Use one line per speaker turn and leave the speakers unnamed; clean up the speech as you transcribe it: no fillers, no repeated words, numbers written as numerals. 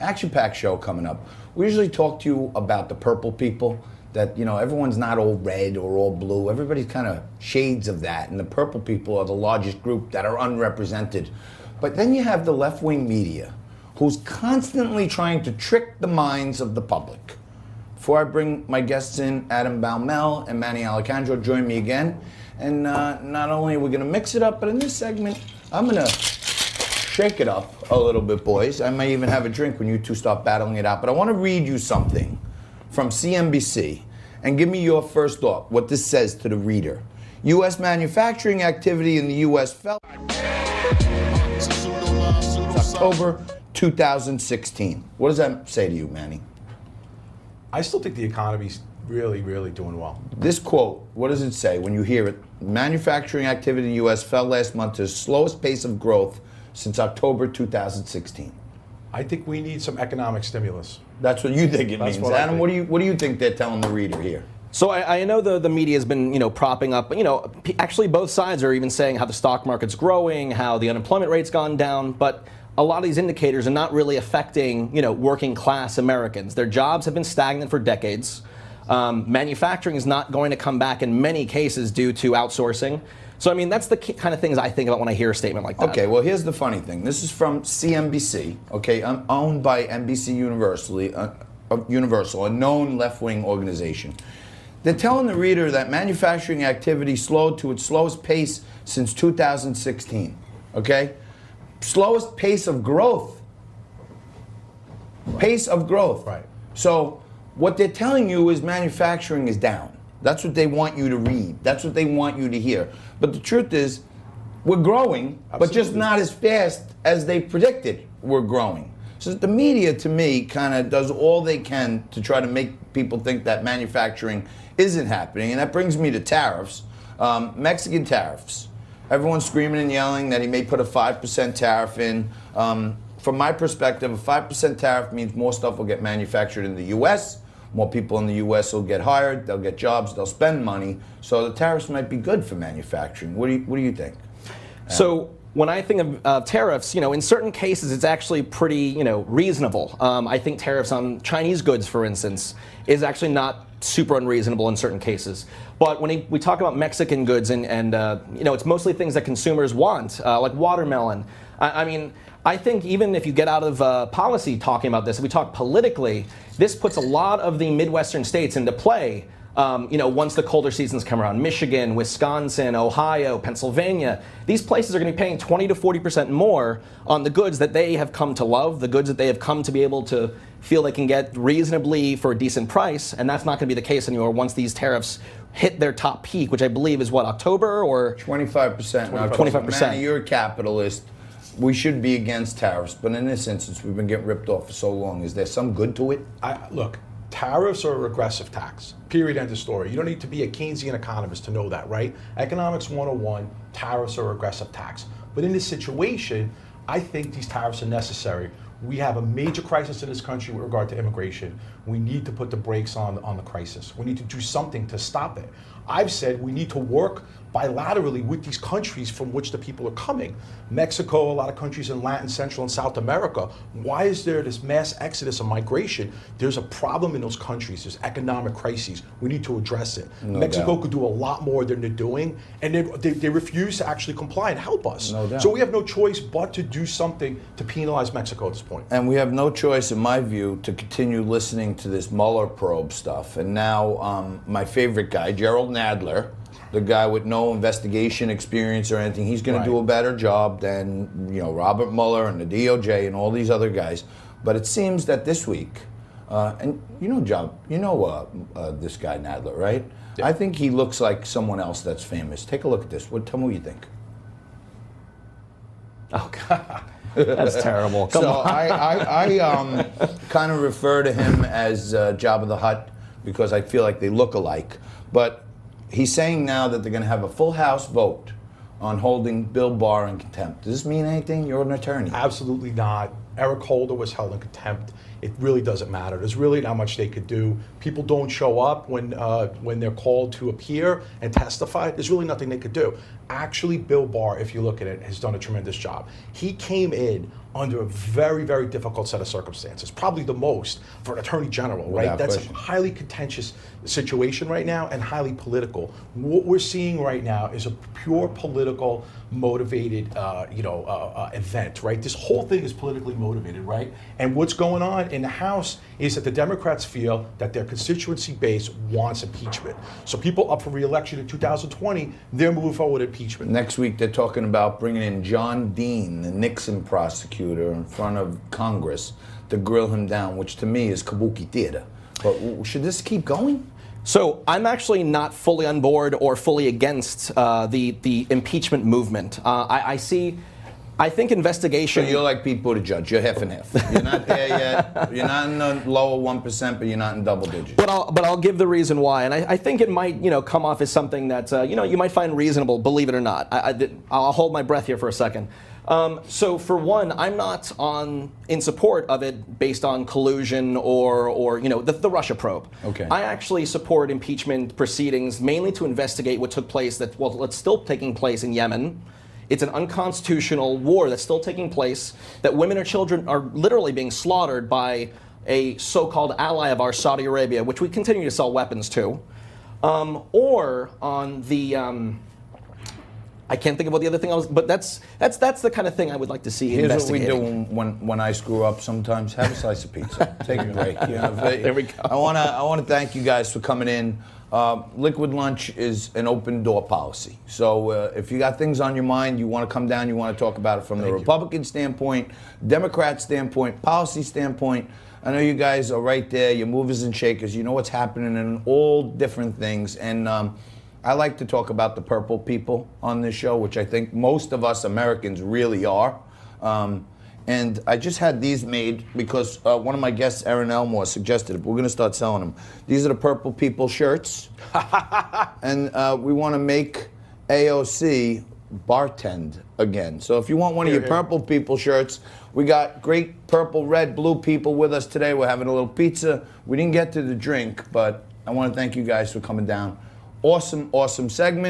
Action-packed show coming up. We usually talk to you about the purple people, that, you know, everyone's not all red or all blue. Everybody's kind of shades of that, and the purple people are the largest group that are unrepresented. But then you have the left-wing media, who's constantly trying to trick the minds of the public. Before I bring my guests in, Adam Baumel and Manny Alicandro join me again. And not only are we going to mix it up, but in this segment, I'm going to shake it up a little bit, boys. I might even have a drink when you two start battling it out. But I want to read you something from CNBC and give me your first thought, what this says to the reader. U.S. manufacturing activity in the U.S. fell October 2016. What does that say to you, Manny?
I still think the economy's really, really doing well.
This quote, what does it say when you hear it? Manufacturing activity in the U.S. fell last month to the slowest pace of growth since October 2016.
I think we need some economic stimulus.
That's what you think it means. Adam, what do you think they're telling the reader here?
So I know the media has been, propping up, actually both sides are even saying how the stock market's growing, how the unemployment rate's gone down, but a lot of these indicators are not really affecting, working class Americans. Their jobs have been stagnant for decades. Manufacturing is not going to come back in many cases due to outsourcing. So, I mean, that's the kind of things I think about when I hear a statement like that.
Okay, well, here's the funny thing. This is from CNBC, okay, owned by NBC Universal, a known left-wing organization. They're telling the reader that manufacturing activity slowed to its slowest pace since 2016, okay? Slowest pace of growth. Pace of growth.
Right.
So what they're telling you is manufacturing is down. That's what they want you to read. That's what they want you to hear. But the truth is, we're growing, but just not as fast as they predicted we're growing. So the media, to me, kind of does all they can to try to make people think that manufacturing isn't happening. And that brings me to tariffs. Mexican tariffs. Everyone's screaming and yelling that he may put a 5% tariff in. From my perspective, a 5% tariff means more stuff will get manufactured in the U.S., more people in the U.S. will get hired, they'll get jobs, they'll spend money. So the tariffs might be good for manufacturing. What do you think?
So when I think of tariffs, in certain cases it's actually pretty, reasonable. I think tariffs on Chinese goods, for instance, is actually not super unreasonable in certain cases. But when we talk about Mexican goods and it's mostly things that consumers want, like watermelon. I think even if you get out of policy talking about this, if we talk politically, this puts a lot of the Midwestern states into play. Once the colder seasons come around, Michigan, Wisconsin, Ohio, Pennsylvania, these places are going to be paying 20 to 40% more on the goods that they have come to love, the goods that they have come to be able to feel they can get reasonably for a decent price, and that's not going to be the case anymore once these tariffs hit their top peak, which I believe is what, October or
25%.
25%.
Manny, you're a capitalist. We should be against tariffs, but in this instance, we've been getting ripped off for so long. Is there some good to it?
Look, tariffs are a regressive tax. Period, end of story. You don't need to be a Keynesian economist to know that, right? Economics 101, tariffs are a regressive tax. But in this situation, I think these tariffs are necessary. We have a major crisis in this country with regard to immigration. We need to put the brakes on the crisis. We need to do something to stop it. I've said we need to work bilaterally with these countries from which the people are coming. Mexico, a lot of countries in Latin, Central, and South America. Why is there this mass exodus of migration? There's a problem in those countries. There's economic crises. We need to address it.
No
Mexico
doubt.
could do a lot more than they're doing, and they refuse to actually comply and help us.
No doubt.
So we have no choice but to do something to penalize Mexico at this point.
And we have no choice, in my view, to continue listening to this Mueller probe stuff. And now my favorite guy, Gerald Nadler, the guy with no investigation experience or anything, he's going to do a better job than Robert Mueller and the DOJ and all these other guys. But it seems that this week, and this guy Nadler, right? Yeah. I think he looks like someone else that's famous. Take a look at this. Tell me what you think.
Oh God, that's terrible. Come on.
I kind of refer to him as Jabba the Hutt because I feel like they look alike. But he's saying now that they're going to have a full House vote on holding Bill Barr in contempt. Does this mean anything? You're an attorney.
Absolutely not. Eric Holder was held in contempt. It really doesn't matter. There's really not much they could do. People don't show up when they're called to appear and testify. There's really nothing they could do. Actually, Bill Barr, if you look at it, has done a tremendous job. He came in under a very, very difficult set of circumstances, probably the most for an attorney general, right?
Without
That's
question.
a highly contentious situation right now and highly political. What we're seeing right now is a pure political motivated, event, right? This whole thing is politically motivated, right? And what's going on in the House is that the Democrats feel that their constituency base wants impeachment. So people up for re-election in 2020, they're moving forward with impeachment.
Next week, they're talking about bringing in John Dean, the Nixon prosecutor, in front of Congress to grill him down, which to me is kabuki theater. But should this keep going?
So I'm actually not fully on board or fully against the impeachment movement. I think investigation.
So you're like Pete Buttigieg. You're half and half. You're not there yet. You're not in the lower 1%, but you're not in double digits.
But I'll give the reason why, and I think it might come off as something that you might find reasonable, believe it or not. I'll hold my breath here for a second. So for one, I'm not in support of it based on collusion or the Russia probe.
Okay.
I actually support impeachment proceedings mainly to investigate what took place that's still taking place in Yemen. It's an unconstitutional war that's still taking place, that women and children are literally being slaughtered by a so-called ally of ours, Saudi Arabia, which we continue to sell weapons to. Or on the, I can't think of what the other thing but that's the kind of thing I would like to see investigated.
Here's what we do when I screw up sometimes. Have a slice of pizza. Take a break.
There we go.
I want to thank you guys for coming in. Liquid Lunch is an open door policy. So if you got things on your mind, you want to come down, you want to talk about it from the Republican standpoint, Democrat standpoint, policy standpoint. I know you guys are right there. You're movers and shakers. You know what's happening in all different things. And I like to talk about the purple people on this show, which I think most of us Americans really are. And I just had these made because one of my guests, Aaron Elmore, suggested it. We're going to start selling them. These are the Purple People shirts. And we want to make AOC bartend again. So if you want one of your Purple People shirts, we got great purple, red, blue people with us today. We're having a little pizza. We didn't get to the drink, but I want to thank you guys for coming down. Awesome, awesome segment.